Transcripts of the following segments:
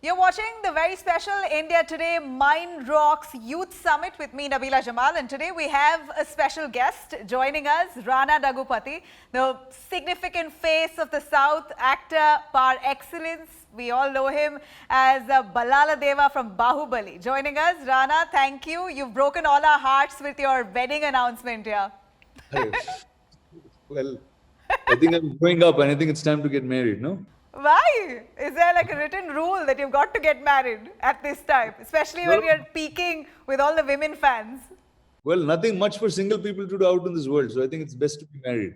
You're watching the very special India Today Mind Rocks Youth Summit with me, Nabila Jamal. And today we have a special guest joining us, Rana Daggubati, the significant face of the South, actor par excellence. We all know him as Ballala Deva from Bahubali. Joining us, Rana, thank you. You've broken all our hearts with your wedding announcement here. Well, I think I'm growing up and I think it's time to get married, no? Why? Is there like a written rule that you've got to get married at this time, especially when No. you're peaking with all the women fans? Well, nothing much for single people to do out in this world, so I think it's best to be married.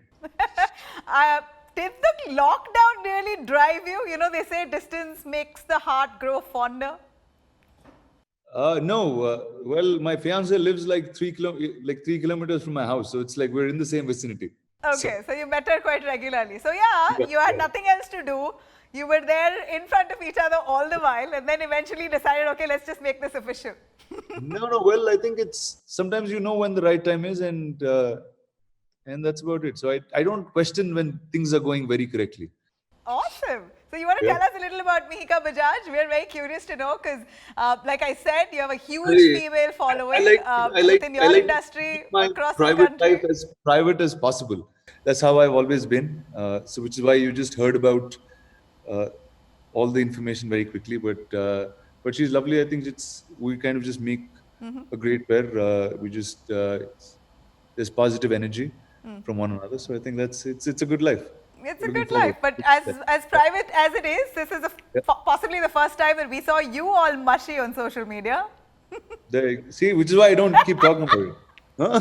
uh, did the lockdown really drive you? You know, they say distance makes the heart grow fonder. No, well, my fiance lives like 3 kilometers from my house, so it's like we're in the same vicinity. Okay, so you met her quite regularly. So yeah, you had nothing else to do. You were there in front of each other all the while, and then eventually decided, okay, let's just make this official. No. Well, I think it's sometimes you know when the right time is, and that's about it. So I don't question when things are going very correctly. Awesome. So you want to Yeah. tell us a little about Mihika Bajaj? We're very curious to know because, like I said, you have a huge I, female following I within your like to industry keep my across the private life country. as private as possible. That's how I've always been. So, which is why you just heard about uh, all the information very quickly. But she's lovely. I think we kind of just make a great pair. We just there's positive energy from one another. So I think it's a good life. It's a Looking good life, forward. but as private as it is, this is Yeah. possibly the first time that we saw you all mushy on social media. See, which is why I don't keep talking about it. Huh?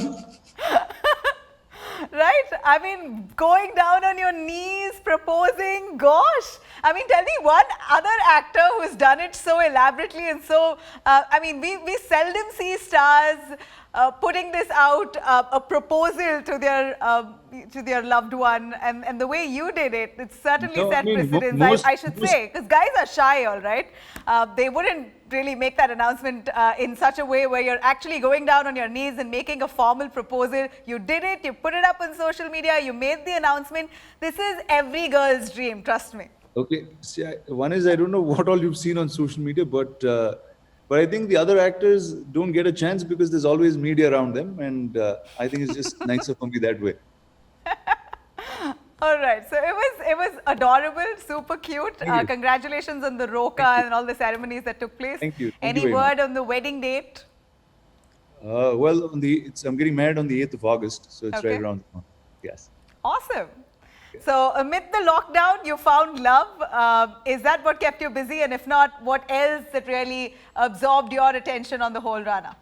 Right? I mean, going down on your knees, proposing, gosh. I mean, tell me one other actor who's done it so elaborately and so, I mean, we seldom see stars putting this out, a proposal to their loved one. And the way you did it, it certainly No, I set mean, precedence, I should say. Because guys are shy, all right? They wouldn't really make that announcement in such a way where you're actually going down on your knees and making a formal proposal. You did it, you put it up on social media, you made the announcement. This is every girl's dream, trust me. Okay. See, one is I don't know what all you've seen on social media, but I think the other actors don't get a chance because there's always media around them, and I think it's just nicer for me that way. All right, so it was adorable, super cute. Thank you. Congratulations on the roka Thank you. and all the ceremonies that took place. Thank you. Thank you Any very word much. on the wedding date? Well, I'm getting married on the 8th of August, so it's Okay. right around the corner. Yes. Awesome. So amid the lockdown, you found love. Is that what kept you busy? And if not, what else that really absorbed your attention on the whole Rana?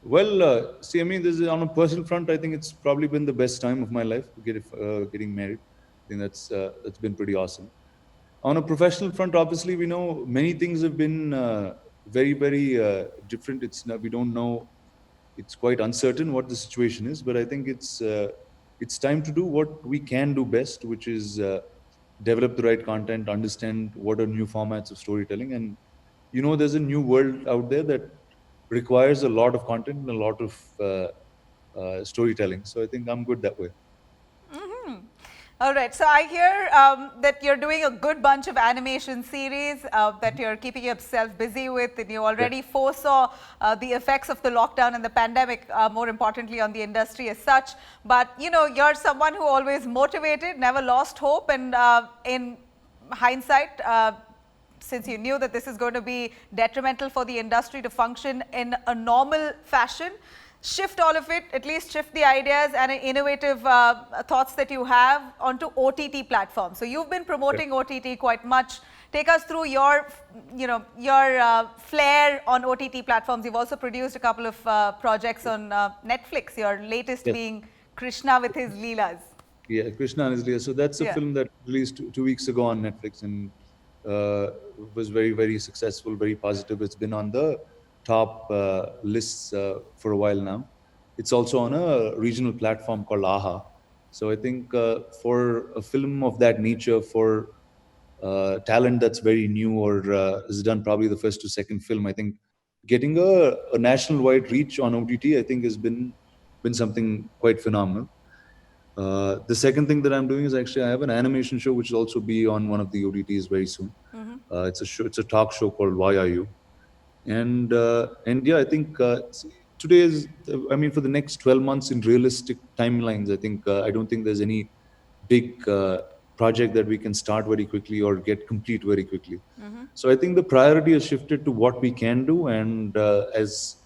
Well, see, I mean, on a personal front, I think it's probably been the best time of my life, getting married. I think that's been pretty awesome. On a professional front, obviously, we know many things have been very different. We don't know. It's quite uncertain what the situation is, but I think it's time to do what we can do best, which is develop the right content, understand what are new formats of storytelling, and there's a new world out there that requires a lot of content and a lot of storytelling. So I think I'm good that way. All right, so I hear that you're doing a good bunch of animation series that you're keeping yourself busy with, and you already foresaw the effects of the lockdown and the pandemic, more importantly on the industry as such. But you're someone who always motivated, never lost hope, and in hindsight, since you knew that this is going to be detrimental for the industry to function in a normal fashion, shift all of it, at least shift the ideas and innovative thoughts that you have onto OTT platforms. So you've been promoting OTT quite much. Take us through your flair on OTT platforms. You've also produced a couple of projects on Netflix, your latest Yes. being Krishna with his Leelas. Yeah, Krishna and his Leela. So that's a Yeah. film that released 2 weeks ago on Netflix and was very successful, very positive. It's been on the top lists for a while now. It's also on a regional platform called AHA. So I think for a film of that nature, for talent that's very new or has done probably the first to second film, I think getting a national wide reach on OTT, I think has been something quite phenomenal. The second thing that I'm doing is actually I have an animation show which will also be on one of the OTTs very soon. It's a show, it's a talk show called Why Are You? And yeah, I think today is, I mean, for the next 12 months in realistic timelines, I think I don't think there's any big project that we can start very quickly or get complete very quickly. So I think the priority has shifted to what we can do, and as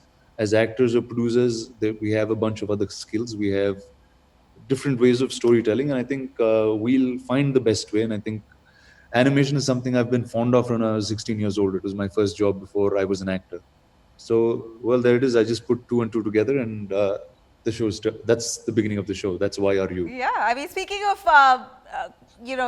actors or producers, we have a bunch of other skills. We have different ways of storytelling, and I think we'll find the best way. And I think animation is something I've been fond of when I was 16 years old. It was my first job before I was an actor. So, well, there it is. I just put two and two together, and the show's that's the beginning of the show. That's Why Are You? Yeah, I mean, speaking of, your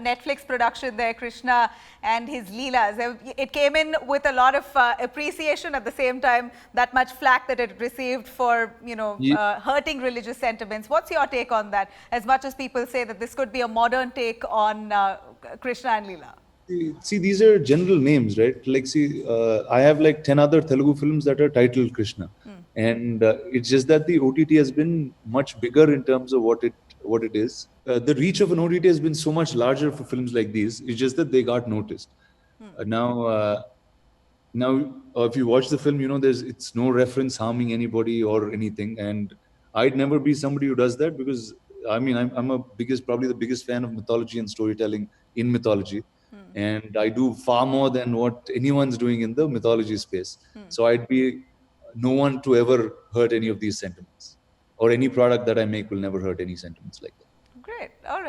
Netflix production there, Krishna and his Leelas, it came in with a lot of appreciation, at the same time, that much flack that it received for, Ye- hurting religious sentiments. What's your take on that? As much as people say that this could be a modern take on Krishna and Leela. See, these are general names, right? Like, see, I have like 10 other Telugu films that are titled Krishna. And it's just that the OTT has been much bigger in terms of what it is. The reach of an OTT has been so much larger for films like these. It's just that they got noticed. Now, if you watch the film, it's no reference harming anybody or anything. And I'd never be somebody who does that, because I mean, probably the biggest fan of mythology and storytelling in mythology. And I do far more than what anyone's doing in the mythology space. So I'd be no one to ever hurt any of these sentiments, or any product that I make will never hurt any sentiments like that. Great. All right.